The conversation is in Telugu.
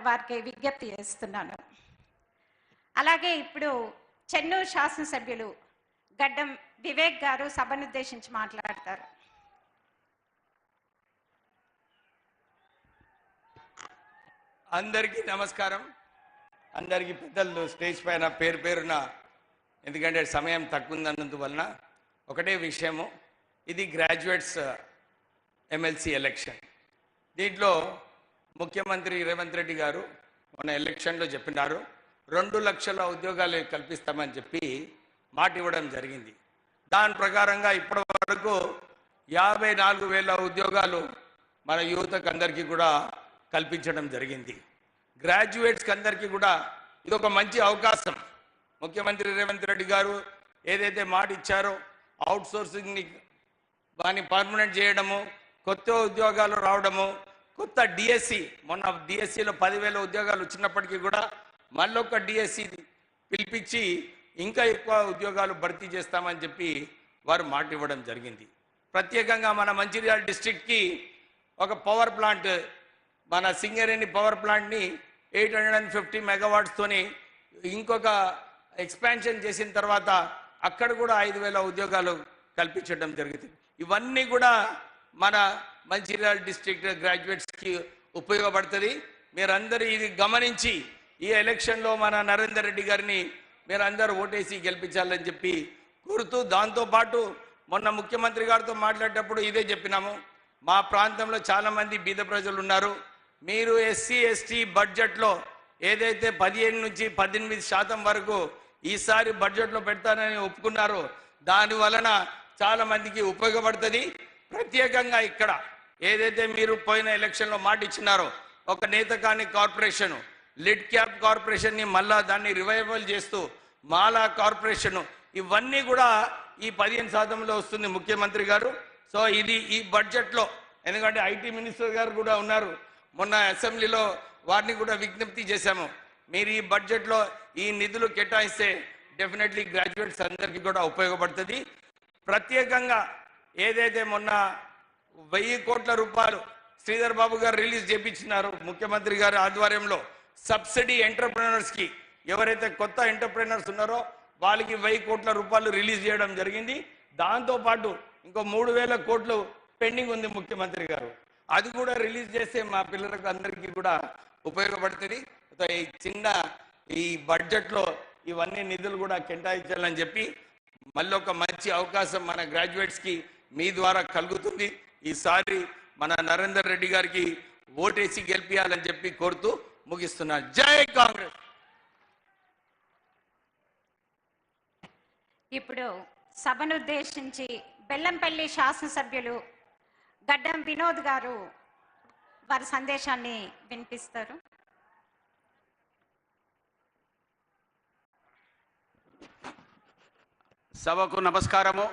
వారికి విజ్ఞప్తి చేస్తున్నాను. అలాగే ఇప్పుడు చెన్నూరు శాసనసభ్యులు గడ్డం వివేక్ గారు సభనుద్దేశించి మాట్లాడతారు. అందరికీ నమస్కారం. అందరికీ పెద్దలు స్టేజ్ పైన పేరు పేరున, ఎందుకంటే సమయం తక్కువ ఉన్నందువలన ఒకటే విషయము, ఇది గ్రాడ్యుయేట్స్ ఎమ్మెల్సీ ఎలక్షన్. దీంట్లో ముఖ్యమంత్రి రేవంత్ రెడ్డి గారు మన ఎలక్షన్లో చెప్పినారు 2 లక్షల ఉద్యోగాలు కల్పిస్తామని చెప్పి మాట ఇవ్వడం జరిగింది. దాని ప్రకారంగా ఇప్పటి వరకు 54,000 ఉద్యోగాలు మన యువతకు అందరికీ కూడా కల్పించడం జరిగింది. గ్రాడ్యుయేట్స్కి అందరికీ కూడా ఇది ఒక మంచి అవకాశం. ముఖ్యమంత్రి రేవంత్ రెడ్డి గారు ఏదైతే మాట ఇచ్చారో అవుట్సోర్సింగ్ని దాన్ని పర్మనెంట్ చేయడము, కొత్త ఉద్యోగాలు రావడము, కొత్త డిఎస్సి, మొన్న డిఎస్సిలో 10,000 ఉద్యోగాలు వచ్చినప్పటికీ కూడా మళ్ళొక డిఎస్సి పిలిపించి ఇంకా ఎక్కువ ఉద్యోగాలు భర్తీ చేస్తామని చెప్పి వారు మాట ఇవ్వడం జరిగింది. ప్రత్యేకంగా మన మంచిర్యాల డిస్ట్రిక్ట్కి ఒక పవర్ ప్లాంట్, మన సింగరేణి పవర్ ప్లాంట్ని 850 మెగావాట్స్తోని ఇంకొక ఎక్స్పాన్షన్ చేసిన తర్వాత అక్కడ కూడా 5,000 ఉద్యోగాలు కల్పించడం జరుగుతుంది. ఇవన్నీ కూడా మన మంచిర్యాల డిస్ట్రిక్ట్ గ్రాడ్యుయేట్స్కి ఉపయోగపడుతుంది. మీరందరూ ఇది గమనించి ఈ ఎలక్షన్లో మన నరేందర్ రెడ్డి గారిని మీరందరూ ఓటేసి గెలిపించాలని చెప్పి కోరుతూ, దాంతోపాటు మొన్న ముఖ్యమంత్రి గారితో మాట్లాడేటప్పుడు ఇదే చెప్పినాము, మా ప్రాంతంలో చాలామంది బీద ప్రజలు ఉన్నారు, మీరు ఎస్సీ ఎస్టీ బడ్జెట్లో ఏదైతే 15 నుంచి 18% వరకు ఈసారి బడ్జెట్లో పెడతానని ఒప్పుకున్నారో దాని వలన చాలా మందికి ఉపయోగపడుతుంది. ప్రత్యేకంగా ఇక్కడ ఏదైతే మీరు పోయిన ఎలక్షన్లో మాట ఇచ్చినారో ఒక నేతకాని కార్పొరేషను, లిడ్ క్యాప్ కార్పొరేషన్ని మళ్ళా దాన్ని రివైవల్ చేస్తూ మాలా కార్పొరేషను, ఇవన్నీ కూడా ఈ 15%లో వస్తుంది ముఖ్యమంత్రి గారు. సో ఇది ఈ బడ్జెట్లో, ఎందుకంటే ఐటీ మినిస్టర్ గారు కూడా ఉన్నారు, మొన్న అసెంబ్లీలో వారిని కూడా విజ్ఞప్తి చేశాము, మీరు ఈ బడ్జెట్లో ఈ నిధులు కేటాయిస్తే డెఫినెట్లీ గ్రాడ్యుయేట్స్ అందరికీ కూడా ఉపయోగపడుతుంది. ప్రత్యేకంగా ఏదైతే మొన్న 1,000 కోట్ల రూపాయలు శ్రీధర్ బాబు గారు రిలీజ్ చేయించినారు ముఖ్యమంత్రి గారి ఆధ్వర్యంలో, సబ్సిడీ ఎంటర్ప్రెనర్స్కి, ఎవరైతే కొత్త ఎంటర్ప్రెనర్స్ ఉన్నారో వాళ్ళకి 1,000 కోట్ల రూపాయలు రిలీజ్ చేయడం జరిగింది. దాంతోపాటు ఇంకో 3,000 కోట్లు పెండింగ్ ఉంది ముఖ్యమంత్రి గారు, అది కూడా రిలీజ్ చేస్తే మా పిల్లలకు అందరికీ కూడా ఉపయోగపడుతుంది. ఈ చిన్న ఈ బడ్జెట్లో ఇవన్నీ నిధులు కూడా కేటాయించాలని చెప్పి మళ్ళీ ఒక మంచి అవకాశం మన గ్రాడ్యుయేట్స్కి మీ ద్వారా కలుగుతుంది. ఈసారి మన నరేందర్ రెడ్డి గారికి ఓటేసి గెలిపియాలని చెప్పి కోరుతూ ముగిస్తున్నాను. జై కాంగ్రెస్. ఇప్పుడు సభను ఉద్దేశించి బెల్లంపల్లి శాసనసభ్యులు గడ్డం వినోద్ గారు వారి సందేశాన్ని వినిపిస్తారు. సభకు నమస్కారము.